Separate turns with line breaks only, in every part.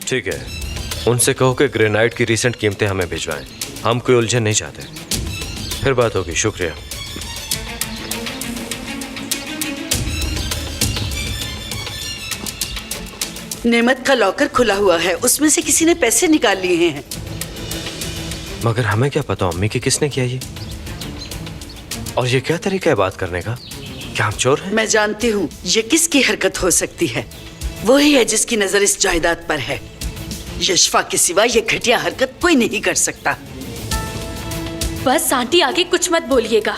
ठीक है, उनसे कहो कि ग्रेनाइट की रीसेंट कीमतें हमें भिजवाएं। हम कोई उलझन नहीं चाहते। फिर बात होगी। शुक्रिया।
नेमत का लॉकर खुला हुआ है, उसमें से किसी ने पैसे निकाल लिए हैं।
मगर हमें क्या पता अम्मी कि किसने किया ये? और ये क्या तरीका है बात करने का? क्या हम चोर हैं?
मैं जानती हूँ ये किसकी हरकत हो सकती है। वही है जिसकी नजर इस जायदाद पर है। यशफा के सिवा ये घटिया हरकत कोई नहीं कर सकता।
बस आंटी, आगे कुछ मत बोलिएगा।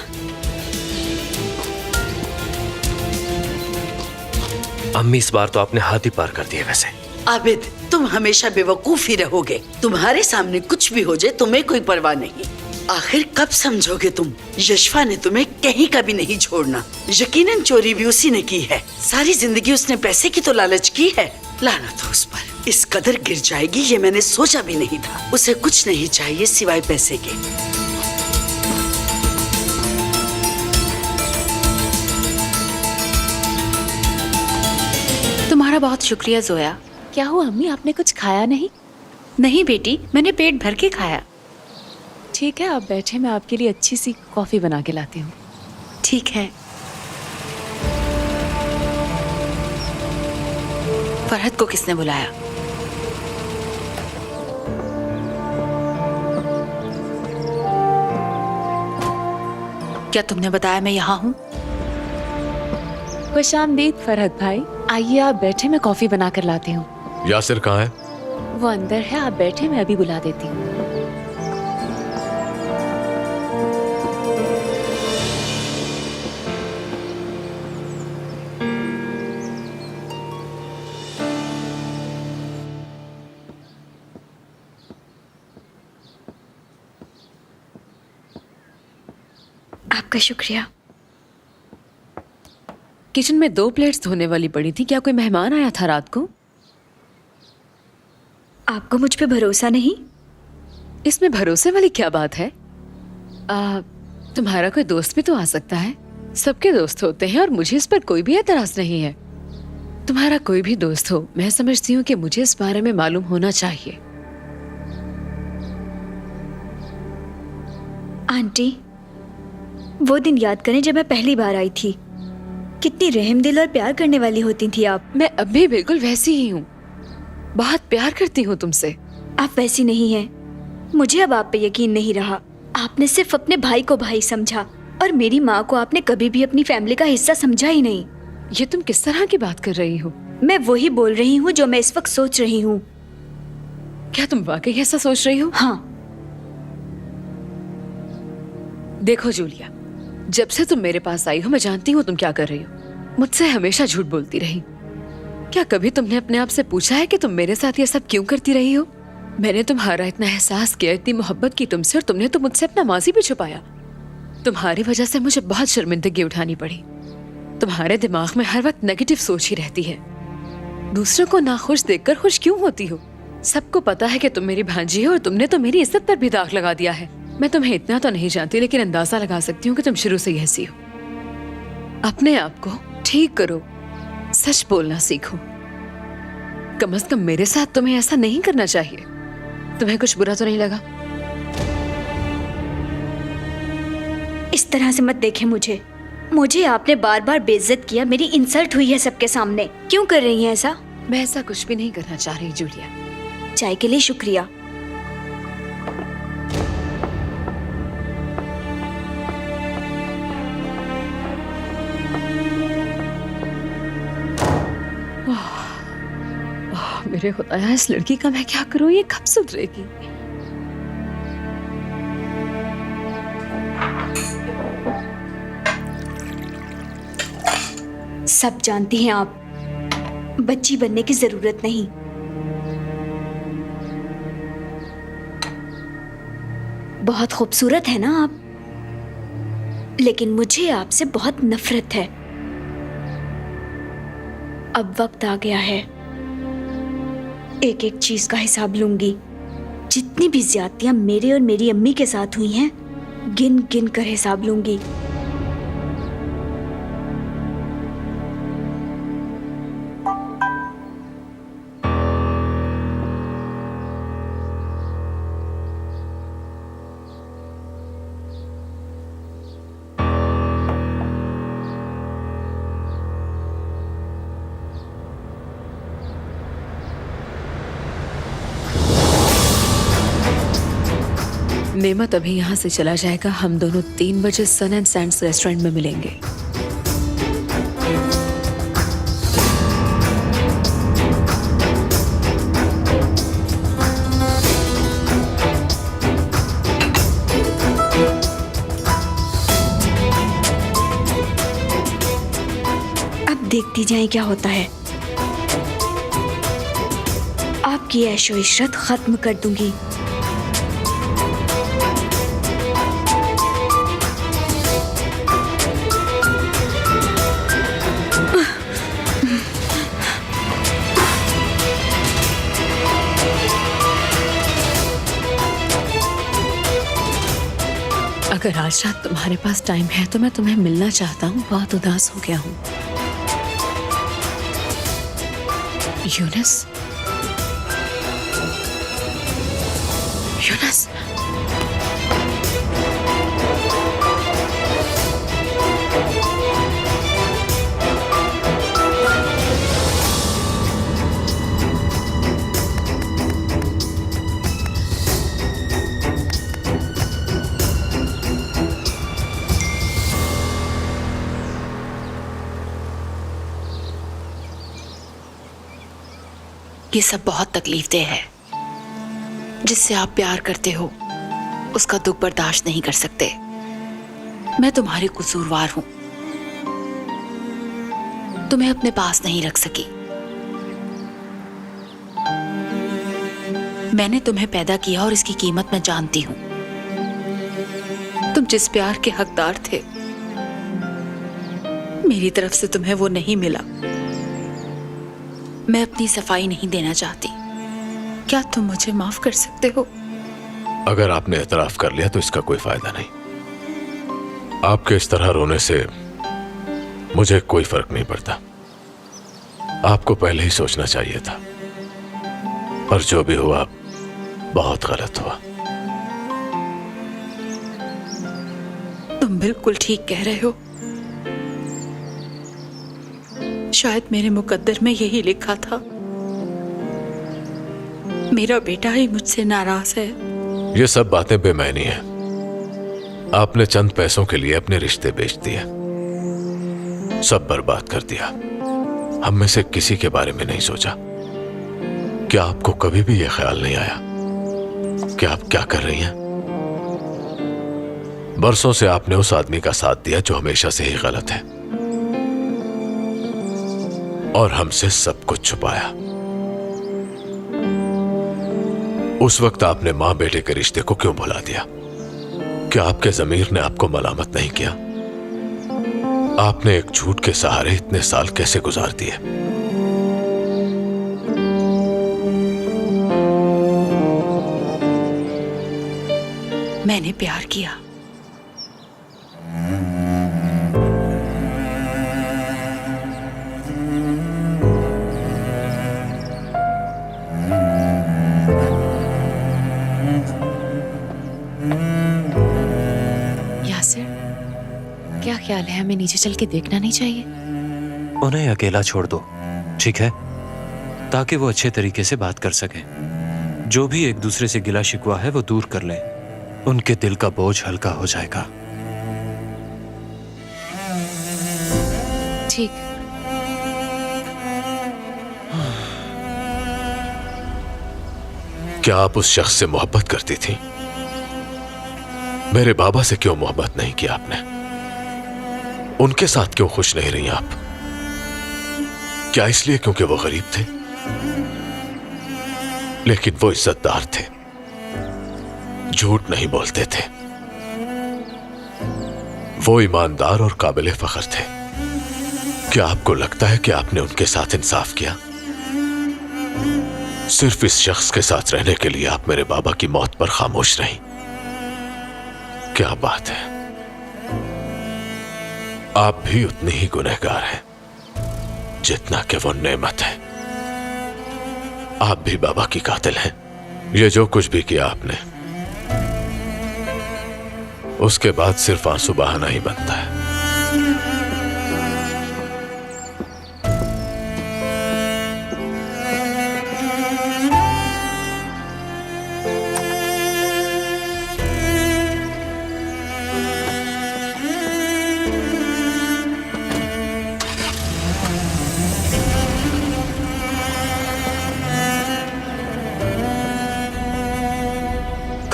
अम्मी इस बार तो आपने हाथ ही पार कर दिए। वैसे
आबिद, तुम हमेशा बेवकूफ ही रहोगे। तुम्हारे सामने कुछ भी हो जाए तुम्हें कोई परवाह नहीं। आखिर कब समझोगे तुम? यशफा ने तुम्हें कहीं का भी नहीं छोड़ना। यकीनन चोरी भी उसी ने की है। सारी जिंदगी उसने पैसे की तो लालच की है। लानत हो उस पर। इस कदर गिर जाएगी ये मैंने सोचा भी नहीं था। उसे कुछ नहीं चाहिए सिवाय पैसे के।
तुम्हारा बहुत शुक्रिया जोया। क्या हुआ अम्मी, आपने कुछ खाया नहीं? नहीं बेटी, मैंने पेट भर के खाया। ठीक है, आप बैठे, मैं आपके लिए अच्छी सी कॉफी बना के लाती हूँ। ठीक है। फरहत को किसने बुलाया? क्या तुमने बताया मैं यहाँ हूँ? खुशामदीद फरहत भाई, आइए आप बैठे, मैं कॉफी बना कर लाती हूँ।
यासिर कहाँ है?
वो अंदर है, आप बैठे, मैं अभी बुला देती हूँ।
आपका शुक्रिया।
किचन में 2 प्लेट्स धोने वाली पड़ी थी। क्या कोई मेहमान आया था रात को?
आपको मुझ पे भरोसा नहीं?
इसमें भरोसे वाली क्या बात है? तुम्हारा कोई दोस्त भी तो आ सकता है। सबके दोस्त होते हैं और मुझे इस पर कोई भी एतराज नहीं है। तुम्हारा कोई भी दोस्त हो, मैं समझती हूँ कि मुझे इस बारे में मालूम होना चाहिए।
आंटी, वो दिन याद करें जब मैं पहली बार आई थी। कितनी रहमदिल और प्यार करने वाली होती थी आप।
मैं अब भी बिल्कुल वैसी ही हूँ। बहुत प्यार करती हूँ तुमसे।
आप वैसी नहीं हैं। मुझे अब आप पे यकीन नहीं रहा। आपने सिर्फ अपने भाई को भाई समझा और मेरी माँ को आपने कभी भी अपनी फैमिली का हिस्सा समझा ही नहीं।
ये तुम किस तरह की बात कर रही हो?
मैं वही बोल रही हूँ जो मैं इस वक्त सोच रही हूँ।
क्या तुम वाकई ऐसा सोच रही हो?
हाँ।
देखो जूलिया, जब से तुम मेरे पास आई हो मैं जानती हूँ तुम क्या कर रही हो। मुझसे हमेशा झूठ बोलती रही। क्या कभी तुमने अपने आप से पूछा है कि तुम मेरे साथ ये सब क्यों करती रही हो? मैंने तुम्हारा इतना एहसास किया, इतनी मोहब्बत की तुमसे, और तुमने तो मुझसे अपना माजी भी छुपाया। तुम्हारी वजह से मुझे बहुत शर्मिंदगी उठानी पड़ी। तुम्हारे दिमाग में हर वक्त नेगेटिव सोच ही रहती है। दूसरों को नाखुश देखकर खुश क्यों होती हो? सबको पता है कि तुम मेरी भांजी हो और तुमने तो मेरी इज्जत पर भी दाग लगा दिया है। मैं तुम्हें इतना तो नहीं जानती, लेकिन अंदाजा लगा सकती हूँ कि तुम शुरू से ही ऐसी हो। अपने आप को ठीक करो, सच बोलना सीखो। कम से कम मेरे साथ तुम्हें ऐसा नहीं करना चाहिए। तुम्हें कुछ बुरा तो नहीं लगा?
इस तरह से मत देखें मुझे। मुझे आपने बार बार बेइज्जत किया, मेरी इंसल्ट हुई है सबके सामने। क्यों कर रही हैं ऐसा?
मैं ऐसा कुछ भी नहीं करना चाह रही जूलिया।
चाय के लिए शुक्रिया।
मेरे खुदाया, इस लड़की का मैं क्या करूं? ये कब सुधरेगी?
सब जानती हैं आप, बच्ची बनने की जरूरत नहीं। बहुत खूबसूरत है ना आप, लेकिन मुझे आपसे बहुत नफरत है। अब वक्त आ गया है, एक एक चीज का हिसाब लूंगी। जितनी भी ज्यादतियां मेरे और मेरी अम्मी के साथ हुई हैं, गिन गिन कर हिसाब लूंगी।
नेमत अभी यहाँ से चला जाएगा, हम दोनों 3 बजे सन एंड सैंड्स रेस्टोरेंट में मिलेंगे।
अब देखती जाएं क्या होता है। आपकी ऐशो इशरत खत्म कर दूंगी।
अगर आज रात तुम्हारे पास टाइम है तो मैं तुम्हें मिलना चाहता हूँ, बहुत उदास हो गया हूँ। यूनिस, यूनिस,
ये सब बहुत तकलीफदेह है। जिससे आप प्यार करते हो उसका दुख बर्दाश्त नहीं कर सकते। मैं तुम्हारी कसूरवार हूं, तुम्हें अपने पास नहीं रख सकी। मैंने तुम्हें पैदा किया और इसकी कीमत मैं जानती हूं। तुम जिस प्यार के हकदार थे, मेरी तरफ से तुम्हें वो नहीं मिला। मैं अपनी सफाई नहीं देना चाहती। क्या तुम मुझे माफ कर सकते हो?
अगर आपने एतराफ कर लिया तो इसका कोई फायदा नहीं। आपके इस तरह रोने से मुझे कोई फर्क नहीं पड़ता। आपको पहले ही सोचना चाहिए था, और जो भी हुआ बहुत गलत हुआ।
तुम बिल्कुल ठीक कह रहे हो। शायद मेरे मुकद्दर में यही लिखा था। मेरा बेटा ही मुझसे नाराज है।
ये सब बातें बेमानी हैं। आपने चंद पैसों के लिए अपने रिश्ते बेच दिए, सब बर्बाद कर दिया। हम में से किसी के बारे में नहीं सोचा। क्या आपको कभी भी यह ख्याल नहीं आया कि आप क्या कर रही हैं? बरसों से आपने उस आदमी का साथ दिया जो हमेशा से ही गलत है, और हमसे सब कुछ छुपाया। उस वक्त आपने मां बेटे के रिश्ते को क्यों भुला दिया? क्या आपके ज़मीर ने आपको मलामत नहीं किया? आपने एक झूठ के सहारे इतने साल कैसे गुजार दिए?
मैंने प्यार किया।
क्या ख्याल है, हमें नीचे चल के देखना नहीं चाहिए?
उन्हें अकेला छोड़ दो, ठीक है? ताकि वो अच्छे तरीके से बात कर सके। जो भी एक दूसरे से गिला शिकवा है वो दूर कर लें। उनके दिल का बोझ हल्का हो जाएगा।
ठीक।
क्या आप उस शख्स से मोहब्बत करती थी? मेरे बाबा से क्यों मोहब्बत नहीं किया आपने? उनके साथ क्यों खुश नहीं रही आप? क्या इसलिए क्योंकि वो गरीब थे? लेकिन वो इज्जतदार थे, झूठ नहीं बोलते थे। वो ईमानदार और काबिल फख्र थे। क्या आपको लगता है कि आपने उनके साथ इंसाफ किया? सिर्फ इस शख्स के साथ रहने के लिए आप मेरे बाबा की मौत पर खामोश रहीं। क्या बात है, आप भी उतनी ही गुनहगार हैं जितना कि वो नेमत है। आप भी बाबा की कातिल हैं। ये जो कुछ भी किया आपने, उसके बाद सिर्फ आंसू बहाना ही बनता है।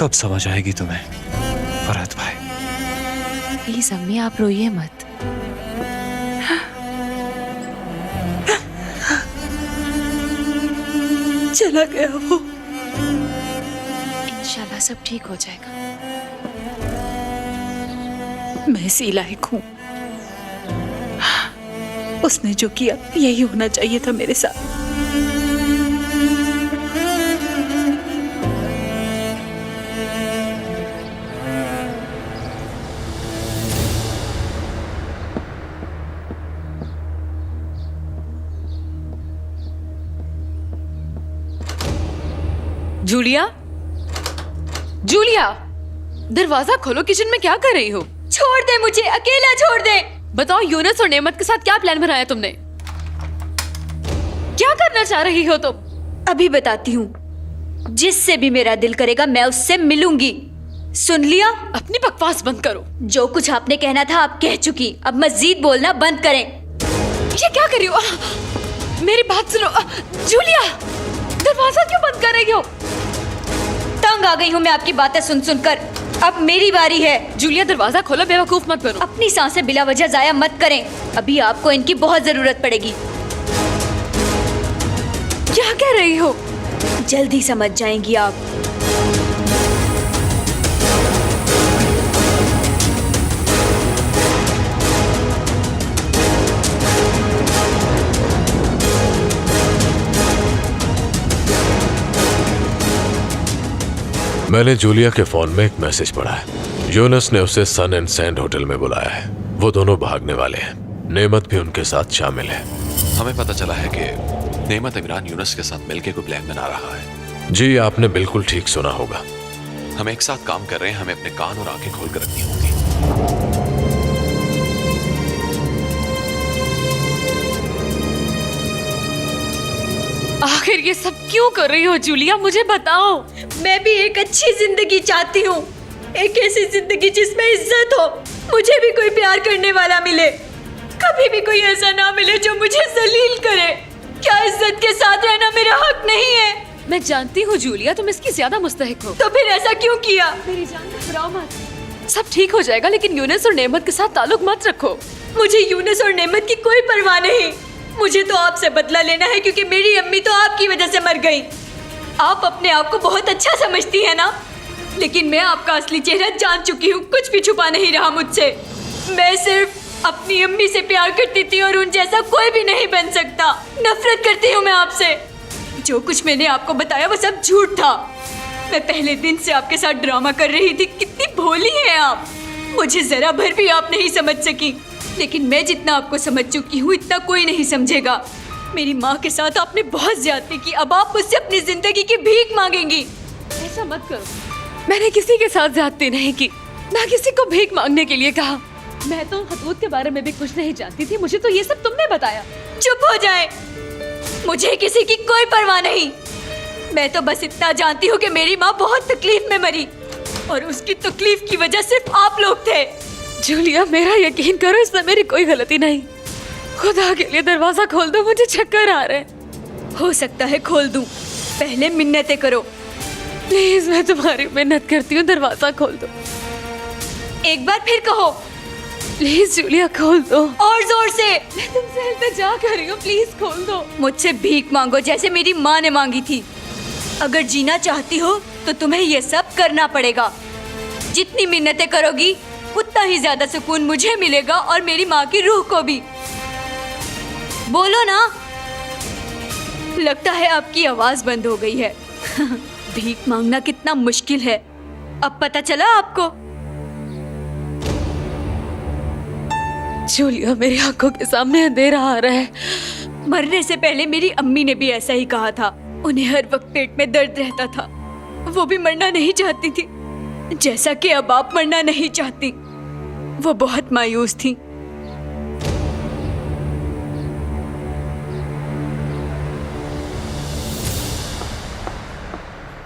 कब समझ आएगी तुम्हें फरहत भाई?
प्लीज अम्मी, आप रोइए मत।
चला गया वो।
इंशाल्लाह सब ठीक हो जाएगा। मैं इसी लायक हूँ। उसने जो किया यही होना चाहिए था मेरे साथ।
जूलिया, जूलिया, दरवाजा खोलो। किचन में क्या कर रही हो?
छोड़ दे मुझे, अकेला छोड़ दे।
बताओ, यूनुस और नेमत के साथ क्या प्लान बनाया तुमने? क्या करना चाह रही हो तुम?
अभी बताती हूँ। जिससे भी मेरा दिल करेगा मैं उससे मिलूंगी। सुन लिया?
अपनी बकवास बंद करो।
जो कुछ आपने कहना था आप कह चुकी, अब मजीद बोलना बंद करें।
ये क्या कर रही हो? मेरी बात सुनो। जूलिया, दरवाजा क्यों बंद कर रही हो?
तंग आ गई हूँ मैं आपकी बातें सुन सुनकर। अब मेरी बारी है।
जूलिया, दरवाजा खोलो, बेवकूफ मत बनो।
अपनी सांसें बिला वजह जाया मत करें। अभी आपको इनकी बहुत जरूरत पड़ेगी।
क्या कह रही हो?
जल्दी समझ जाएंगी आप।
मैंने जूलिया के फोन में एक मैसेज पढ़ा है। यूनुस ने उसे सन एंड सैंड होटल में बुलाया है। वो दोनों भागने वाले हैं। नेमत भी उनके साथ शामिल है।
हमें पता चला है कि नेमत इमरान यूनुस के साथ मिलकर कोई प्लान बना रहा है।
जी, आपने बिल्कुल ठीक सुना होगा।
हम एक साथ काम कर रहे हैं। हमें अपने कान और आंखें खोल कर रखनी होंगी।
आखिर ये सब क्यों कर रही हो जूलिया? मुझे बताओ।
मैं भी एक अच्छी जिंदगी चाहती हूँ, एक ऐसी जिंदगी जिसमें इज्जत हो। मुझे भी कोई प्यार करने वाला मिले। कभी भी कोई ऐसा ना मिले जो मुझे जलील करे। क्या इज्जत के साथ रहना मेरा हक नहीं है?
मैं जानती हूँ जूलिया, तुम इसकी ज्यादा मुस्तहिक हो।
तो फिर ऐसा क्यों किया?
मेरी जान को बुराओ मत। सब ठीक हो जाएगा, लेकिन यूनुस और नेमत के साथ ताल्लुक मत रखो।
मुझे यूनुस और नेमत की कोई परवाह नहीं। मुझे तो आपसे बदला लेना है, क्योंकि मेरी अम्मी तो आपकी वजह से मर गई। आप अपने आप को बहुत अच्छा समझती है ना, लेकिन मैं आपका असली चेहरा जान चुकी हूँ। कुछ भी छुपा नहीं रहा मुझसे। मैं सिर्फ अपनी अम्मी से प्यार करती थी और उन जैसा कोई भी नहीं बन सकता। नफरत करती हूँ मैं आपसे। जो कुछ मैंने आपको बताया वो सब झूठ था। मैं पहले दिन से आपके साथ ड्रामा कर रही थी। कितनी भोली हैं आप। मुझे जरा भर भी आप नहीं समझ सकी, लेकिन मैं जितना आपको समझ चुकी हूँ इतना कोई नहीं समझेगा। मेरी माँ के साथ आपने बहुत ज्यादती की। अब आप मुझसे अपनी जिंदगी की भीख मांगेंगी।
ऐसा मत करो। मैंने किसी के साथ ज्यादती नहीं की, ना किसी को भीख मांगने के लिए कहा। मैं तो खतूत के बारे में भी कुछ नहीं जानती थी। मुझे तो ये सब तुमने बताया।
चुप हो जाए। मुझे किसी की कोई परवाह नहीं। मैं तो बस इतना जानती हूँ कि मेरी माँ बहुत तकलीफ में मरी और उसकी तकलीफ की वजह सिर्फ आप लोग थे।
जूलिया, मेरा यकीन करो, इसमें मेरी कोई गलती नहीं। खुदा के लिए दरवाजा खोल दो, मुझे चक्कर आ रहे हैं।
हो सकता है खोल दूं, पहले मिन्नतें करो।
प्लीज, मैं तुम्हारी मिन्नत करती हूँ, दरवाजा खोल दो।
एक बार फिर कहो।
प्लीज जूलिया, खोल दो।
और जोर से।
मैं तुमसे इल्तिजा कर रही हूँ, प्लीज खोल दो।
मुझसे भीख मांगो जैसे मेरी माँ ने मांगी थी। अगर जीना चाहती हो तो तुम्हें ये सब करना पड़ेगा। जितनी मिन्नतें करोगी उतना ही ज्यादा सुकून मुझे मिलेगा और मेरी माँ की रूह को भी। बोलो ना। लगता है आपकी आवाज बंद हो गई है। भीख मांगना कितना मुश्किल है, अब पता चला आपको।
जूलिया, मेरी आंखों के सामने अंधेरा आ रहा है।
मरने से पहले मेरी अम्मी ने भी ऐसा ही कहा था। उन्हें हर वक्त पेट में दर्द रहता था। वो भी मरना नहीं चाहती थी, जैसा कि अब आप मरना नहीं चाहती। वो बहुत मायूस थी।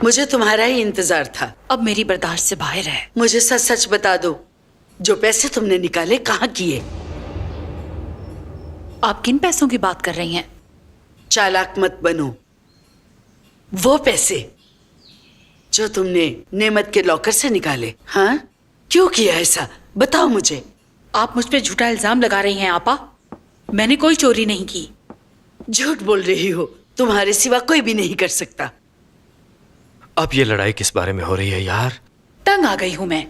मुझे तुम्हारा ही इंतजार था।
अब मेरी बर्दाश्त से बाहर है।
मुझे सच सच बता दो, जो पैसे तुमने निकाले कहाँ किए?
आप किन पैसों की बात कर रही हैं?
चालाक मत बनो। वो पैसे जो तुमने नेमत के लॉकर से निकाले? हाँ, क्यों किया ऐसा? बताओ मुझे।
आप मुझ पे झूठा इल्जाम लगा रही हैं आपा। मैंने कोई चोरी नहीं की।
झूठ बोल रही हो, तुम्हारे सिवा कोई भी नहीं कर सकता।
अब ये लड़ाई किस बारे में हो रही है यार?
तंग आ गई हूं मैं।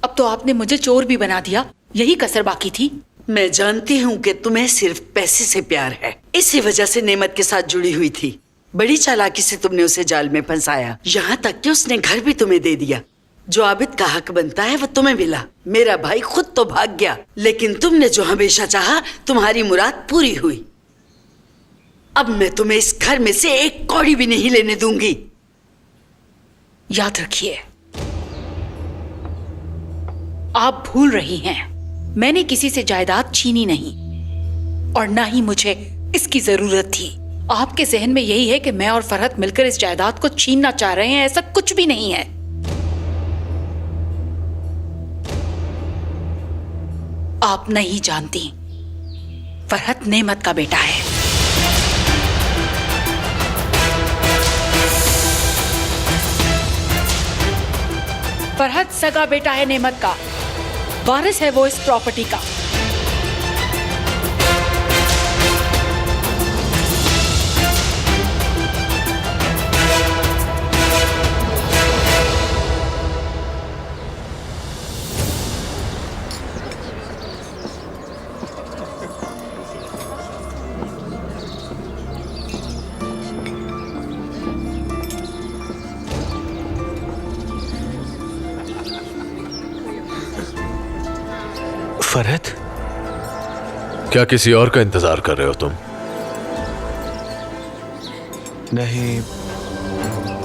अब तो आपने मुझे चोर भी बना दिया, यही कसर बाकी थी।
मैं जानती हूँ कि तुम्हें सिर्फ पैसे से प्यार है, इसी वजह से नेमत के साथ जुड़ी हुई थी। बड़ी चालाकी से तुमने उसे जाल में फंसाया, यहाँ तक कि उसने घर भी तुम्हें दे दिया। जो आबिद का हक बनता है वो तुम्हें मिला। मेरा भाई खुद तो भाग गया, लेकिन तुमने जो हमेशा चाहा, तुम्हारी मुराद पूरी हुई। अब मैं तुम्हें इस घर में से एक कौड़ी भी नहीं लेने दूंगी।
याद रखिए, आप भूल रही हैं, मैंने किसी से जायदाद छीनी नहीं और ना ही मुझे इसकी जरूरत थी। आपके जहन में यही है कि मैं और फरहत मिलकर इस जायदाद को छीनना चाह रहे हैं। ऐसा कुछ भी नहीं है। आप नहीं जानती, फरहत नेमत का बेटा है। फरहत सगा बेटा है नेमत का, वारिस है वो इस प्रॉपर्टी का।
फरहत,
क्या किसी और का इंतजार कर रहे हो तुम?
नहीं,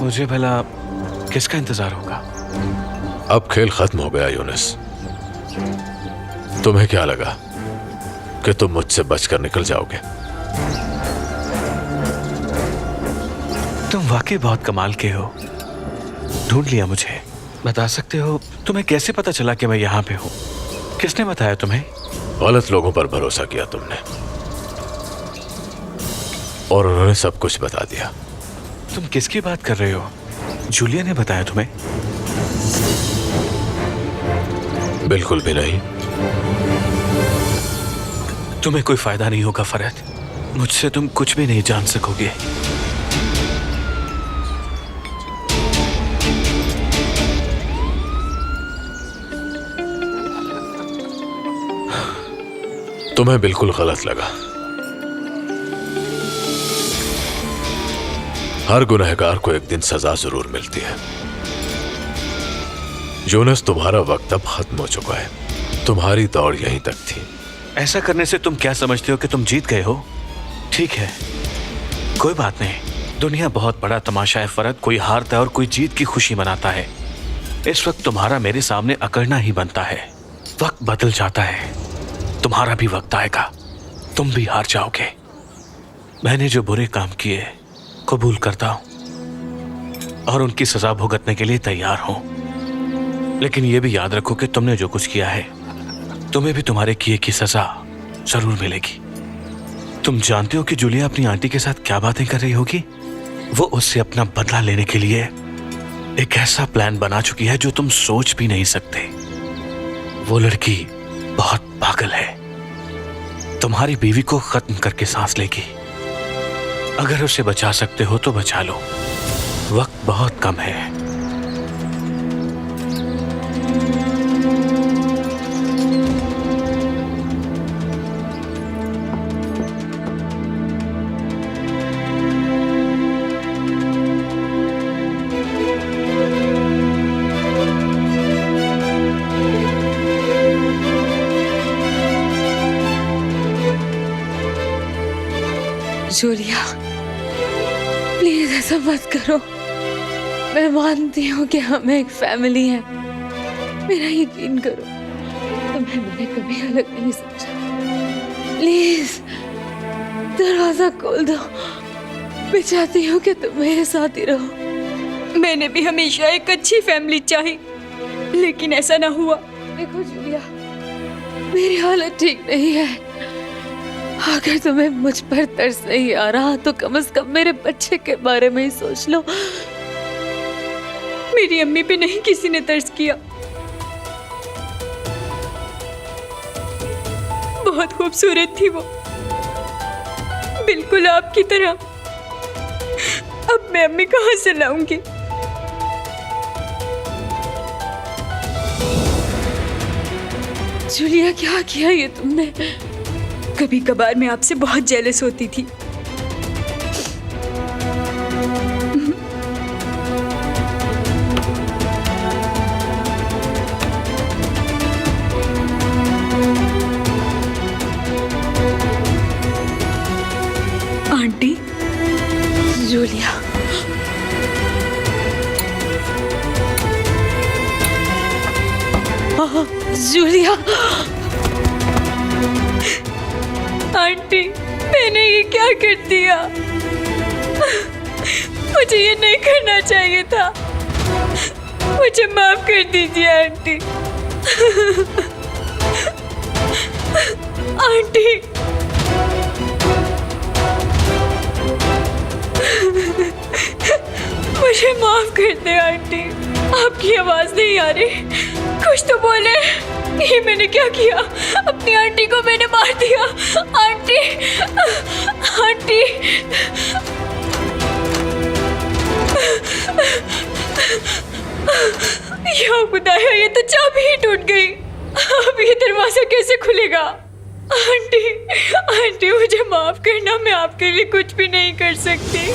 मुझे भला किसका इंतजार होगा?
अब खेल खत्म हो गया यूनिस। तुम्हें क्या लगा कि तुम मुझसे बचकर निकल जाओगे?
तुम वाकई बहुत कमाल के हो। ढूंढ लिया मुझे। बता सकते हो तुम्हें कैसे पता चला कि मैं यहाँ पे हूँ? किसने बताया तुम्हें?
गलत लोगों पर भरोसा किया तुमने और उन्होंने सब कुछ बता दिया।
तुम किसकी बात कर रहे हो? जूलिया ने बताया तुम्हें?
बिल्कुल भी नहीं।
तुम्हें कोई फायदा नहीं होगा फरहत। मुझसे तुम कुछ भी नहीं जान सकोगे।
तुम्हें बिल्कुल गलत लगा। हर गुनहगार को एक दिन सजा जरूर मिलती है। यूनुस, तुम्हारा वक्त अब खत्म हो चुका है। तुम्हारी दौड़ यहीं तक थी।
ऐसा करने से तुम क्या समझते हो कि तुम जीत गए हो? ठीक है, कोई बात नहीं। दुनिया बहुत बड़ा तमाशा है फरहत। कोई हारता है और कोई जीत की खुशी मनाता है। इस वक्त तुम्हारा मेरे सामने अकड़ना ही बनता है। वक्त बदल जाता है, तुम्हारा भी वक्त आएगा, तुम भी हार जाओगे। मैंने जो बुरे काम किए कबूल करता हूं और उनकी सजा भुगतने के लिए तैयार हूं। लेकिन यह भी याद रखो कि तुमने जो कुछ किया है, तुम्हें भी तुम्हारे किए की सजा जरूर मिलेगी। तुम जानते हो कि जूलिया अपनी आंटी के साथ क्या बातें कर रही होगी? वो उससे अपना बदला लेने के लिए एक ऐसा प्लान बना चुकी है जो तुम सोच भी नहीं सकते। वो लड़की बहुत पागल है। तुम्हारी बीवी को खत्म करके सांस लेगी। अगर उसे बचा सकते हो तो बचा लो, वक्त बहुत कम है।
जूलिया, प्लीज ऐसा मत करो। मैं मानती हूँ कि हम एक फैमिली हैं। मेरा यकीन करो, तुम्हें मैंने कभी अलग नहीं समझा। प्लीज दरवाजा खोल दो। मैं चाहती हूँ कि तुम मेरे साथ ही रहो।
मैंने भी हमेशा एक अच्छी फैमिली चाही, लेकिन ऐसा ना हुआ।
देखो जूलिया, मेरी हालत ठीक नहीं है। अगर तुम्हें मुझ पर तरस नहीं आ रहा तो कम से कम मेरे बच्चे के बारे में ही सोच लो।
मेरी अम्मी पे नहीं किसी ने तरस किया। बहुत खूबसूरत थी वो, बिल्कुल आपकी तरह। अब मैं अम्मी कहाँ से लाऊंगी? जूलिया, क्या किया ये तुमने? कभी कभार मैं आपसे बहुत जेलस होती थी। Aunty, Julia, Julia. आंटी, मैंने ये क्या कर दिया? मुझे ये नहीं करना चाहिए था। मुझे माफ कर दीजिए आंटी। आंटी, मुझे माफ कर दे आंटी। आपकी आवाज नहीं आ रही, कुछ तो बोले। ये मैंने क्या किया? अपनी आंटी को मैंने मार दिया। आंटी, आंटी, या खुदाया, ये तो चाबी ही टूट गई। अब ये दरवाजा कैसे खुलेगा? आंटी, आंटी, मुझे माफ करना, मैं आपके लिए कुछ भी नहीं कर सकती।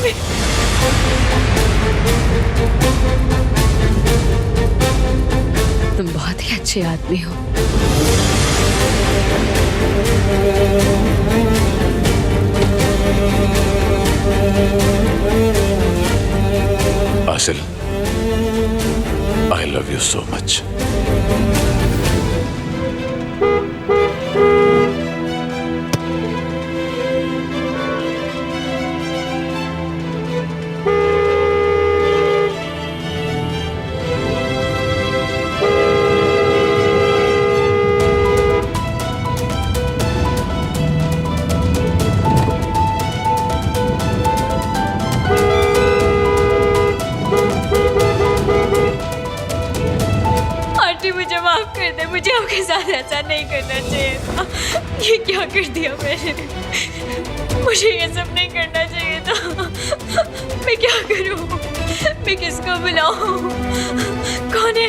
तुम बहुत ही अच्छे आदमी हो।
आसिल, I love you so much.
मुझे आपके साथ ऐसा नहीं करना चाहिए था। ये क्या कर दिया मैंने? मुझे ये सब नहीं करना चाहिए था। मैं क्या करूं? मैं किसको बुलाऊं? कौन है?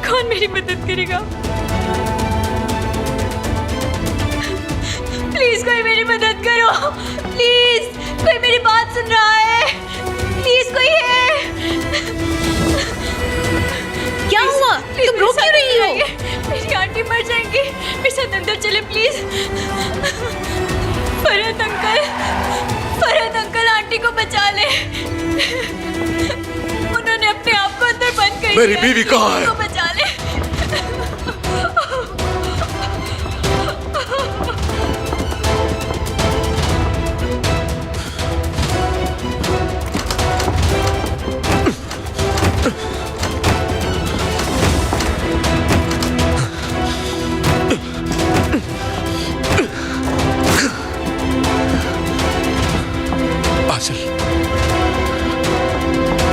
कौन मेरी मदद करेगा? प्लीज कोई मेरी मदद करो। प्लीज कोई मेरी बात सुन रहा है? प्लीज कोई है?
क्या हुआ? तुम रो क्यों रही हो?
मेरी आंटी मर जाएंगी। मेरे साथ अंदर चले please. Farhat uncle, Farhat uncle, aunty को बचा ले। उन्होंने अपने आप को अंदर बंद कर दिया।
मेरी बीवी कहाँ है?
उनको बचा ले।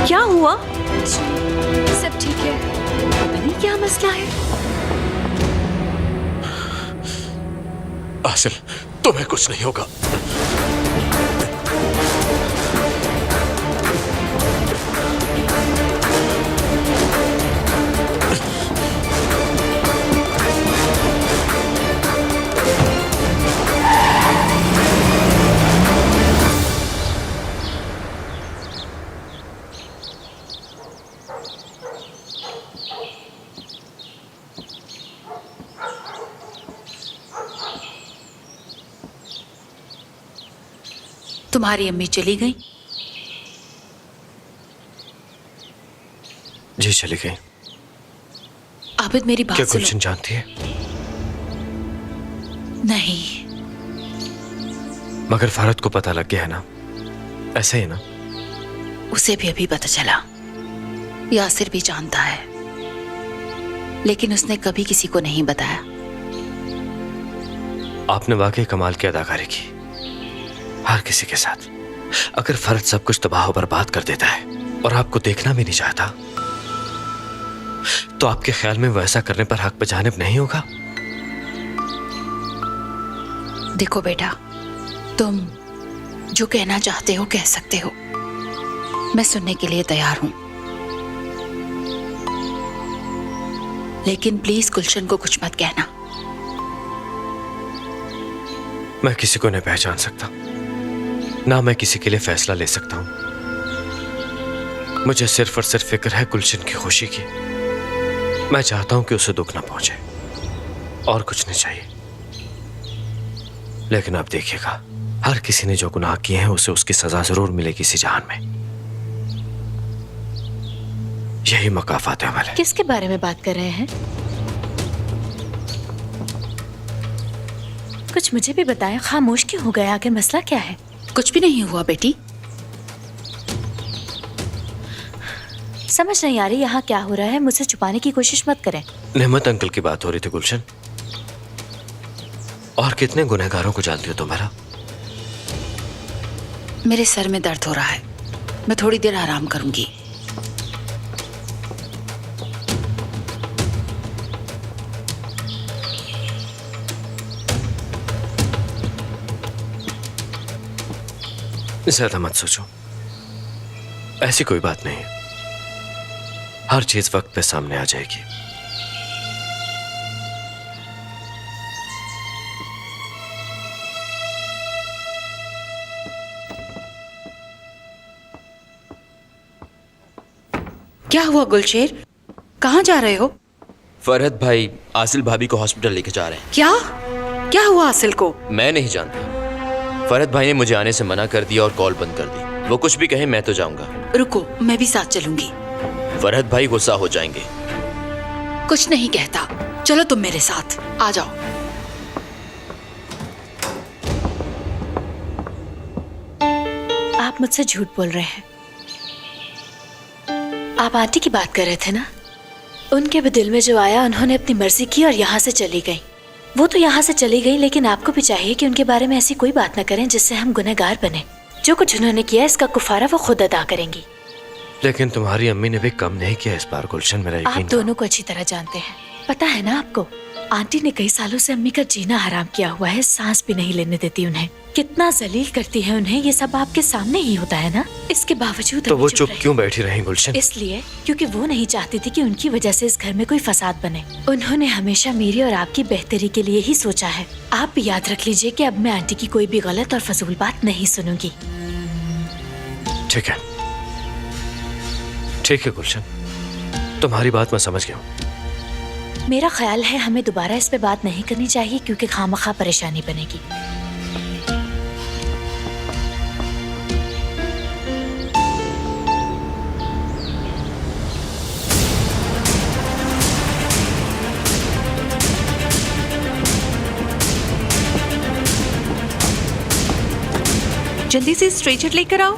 क्या हुआ?
सब ठीक है। पता नहीं क्या मसला है।
आसिल, तुम्हें कुछ नहीं होगा।
तुम्हारी अम्मी चली गई?
जी चली गई।
आबिद, मेरी बात
क्या
सुनो।
गुलशन जानती है?
नहीं।
मगर फरहत को पता लग गया है ना? ऐसे ही ना?
उसे भी अभी पता चला। यासिर भी जानता है, लेकिन उसने कभी किसी को नहीं बताया।
आपने वाकई कमाल की अदाकारी की, हर किसी के साथ। अगर फरहत सब कुछ तबाह और बर्बाद कर देता है और आपको देखना भी नहीं चाहता,
तो आपके ख्याल में वैसा करने पर हक बजानिब नहीं होगा?
देखो बेटा, तुम जो कहना चाहते हो कह सकते हो, मैं सुनने के लिए तैयार हूं, लेकिन प्लीज गुलशन को कुछ मत कहना।
मैं किसी को नहीं पहचान सकता, ना मैं किसी के लिए फैसला ले सकता हूं। मुझे सिर्फ और सिर्फ फिक्र है गुलशन की खुशी की। मैं चाहता हूं कि उसे दुख ना पहुंचे, और कुछ नहीं चाहिए। लेकिन आप देखिएगा, हर किसी ने जो गुनाह किए हैं उसे उसकी सजा जरूर मिलेगी इसी जहान में। यही मकाफात है हमारे।
किसके बारे में बात कर रहे हैं? कुछ मुझे भी बताएं, खामोश क्यों हो गए? आखिर मसला क्या है?
कुछ भी नहीं हुआ बेटी।
समझ नहीं आ रही यहाँ क्या हो रहा है। मुझसे छुपाने की कोशिश मत करें।
नेमत अंकल की बात हो रही थी गुलशन। और कितने गुनहगारों को जानती हो तुम्हारा?
मेरे सर में दर्द हो रहा है, मैं थोड़ी देर आराम करूंगी।
ज्यादा मत सोचो, ऐसी कोई बात नहीं है। हर चीज वक्त पे सामने आ जाएगी।
क्या हुआ गुलशेर, कहाँ जा रहे हो?
फरहत भाई आसिल भाभी को हॉस्पिटल लेके जा रहे हैं।
क्या क्या हुआ आसिल को?
मैं नहीं जानता। फरहत भाई ने मुझे आने से मना कर दिया और कॉल बंद कर दी। वो कुछ भी कहे मैं तो जाऊंगा।
रुको, मैं भी साथ चलूंगी।
फरहत भाई गुस्सा हो जाएंगे।
कुछ नहीं कहता, चलो तुम मेरे साथ आ जाओ।
आप मुझसे झूठ बोल रहे हैं। आप आंटी की बात कर रहे थे ना? उनके भी दिल में जो आया उन्होंने अपनी मर्जी की और यहाँ से चली गई। वो तो यहाँ से चली गई, लेकिन आपको भी चाहिए कि उनके बारे में ऐसी कोई बात न करें जिससे हम गुनहगार बने। जो कुछ उन्होंने किया इसका कुफारा वो खुद अदा करेंगी।
लेकिन तुम्हारी अम्मी ने भी कम नहीं किया इस बार गुलशन, मेरा यकीन।
आप दोनों को अच्छी तरह जानते हैं। पता है ना आपको, आंटी ने कई सालों से अम्मी का जीना हराम किया हुआ है। सांस भी नहीं लेने देती उन्हें। कितना जलील करती है उन्हें, ये सब आपके सामने ही होता है ना। इसके बावजूद
तो वो चुप क्यों बैठी रही गुलशन?
इसलिए क्योंकि वो नहीं चाहती थी कि उनकी वजह से इस घर में कोई फसाद बने। उन्होंने हमेशा मेरी और आपकी बेहतरी के लिए ही सोचा है। आप भी याद रख लीजिए कि अब मैं आंटी की कोई भी गलत और फजूल बात नहीं सुनूंगी।
ठीक है, ठीक है गुलशन, तुम्हारी बात मैं समझ गया हूँ।
मेरा ख्याल है हमें दोबारा इस पे बात नहीं करनी चाहिए, क्योंकि खामखा परेशानी बनेगी।
जल्दी से स्ट्रेचर लेकर आओ।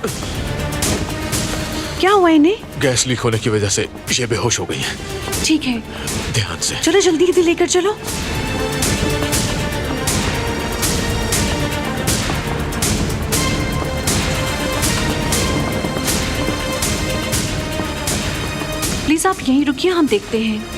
क्या हुआ इन्हें?
गैस लीक होने की वजह से ये बेहोश हो गई है।
ठीक है,
ध्यान से।
चलो जल्दी जल्दी लेकर चलो। प्लीज आप यहीं रुकिए, हम देखते हैं।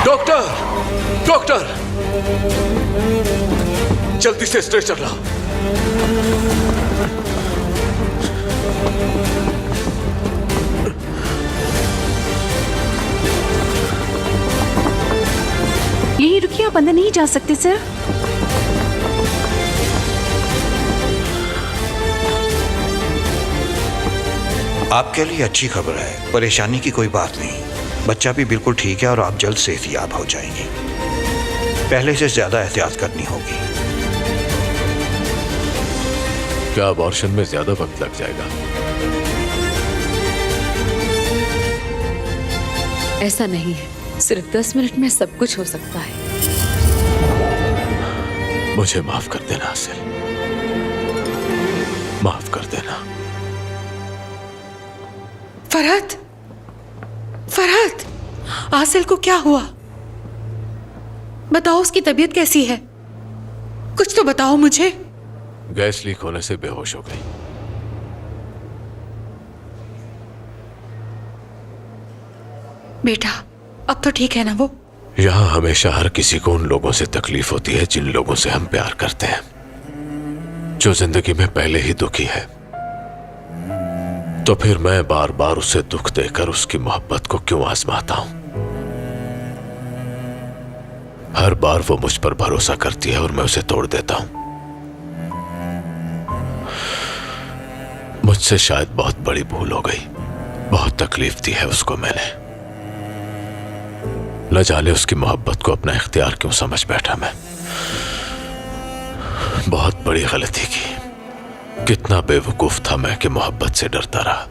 डॉक्टर, डॉक्टर, जल्दी से स्ट्रेचर लाओ।
यहीं रुकिए, आप अंदर नहीं जा सकते सर।
आपके लिए अच्छी खबर है, परेशानी की कोई बात नहीं। बच्चा भी बिल्कुल ठीक है और आप जल्द सेहतयाब हो जाएंगे। पहले से ज्यादा एहतियात करनी होगी।
क्या अबॉर्शन में ज्यादा वक्त लग जाएगा?
ऐसा नहीं है, सिर्फ 10 मिनट में सब कुछ हो सकता है।
मुझे माफ कर देना आसिल, माफ कर देना।
फरहत, फरहत, आसिल को क्या हुआ? बताओ, उसकी तबीयत कैसी है? कुछ तो बताओ मुझे।
गैस लीक होने से बेहोश हो गई।
बेटा, अब तो ठीक है ना वो?
यहां हमेशा हर किसी को उन लोगों से तकलीफ होती है जिन लोगों से हम प्यार करते हैं, जो जिंदगी में पहले ही दुखी है। तो फिर मैं बार बार उसे दुख देकर उसकी मोहब्बत को क्यों आजमाता हूं? हर बार वो मुझ पर भरोसा करती है और मैं उसे तोड़ देता हूं। मुझसे शायद बहुत बड़ी भूल हो गई, बहुत तकलीफ दी है उसको मैंने। न जाने उसकी मोहब्बत को अपना इख्तियार क्यों समझ बैठा मैं। बहुत बड़ी गलती की। कितना बेवकूफ था मैं कि मोहब्बत से डरता रहा।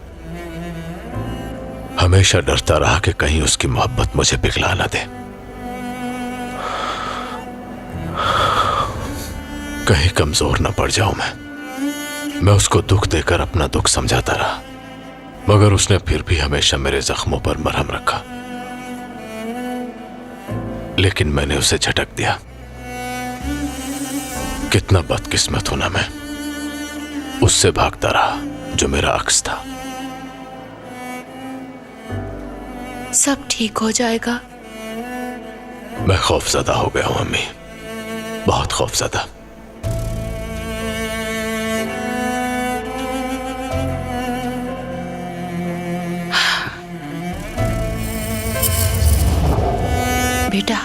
हमेशा डरता रहा कि कहीं उसकी मोहब्बत मुझे पिघला ना दे, कहीं कमजोर ना पड़ जाऊं मैं उसको दुख देकर अपना दुख समझाता रहा, मगर उसने फिर भी हमेशा मेरे जख्मों पर मरहम रखा। लेकिन मैंने उसे झटक दिया। कितना बदकिस्मत हूं ना मैं। उससे भागता रहा जो मेरा अक्स था।
सब ठीक हो जाएगा।
मैं खौफजदा हो गया हूं अम्मी, बहुत खौफजदा।
बेटा,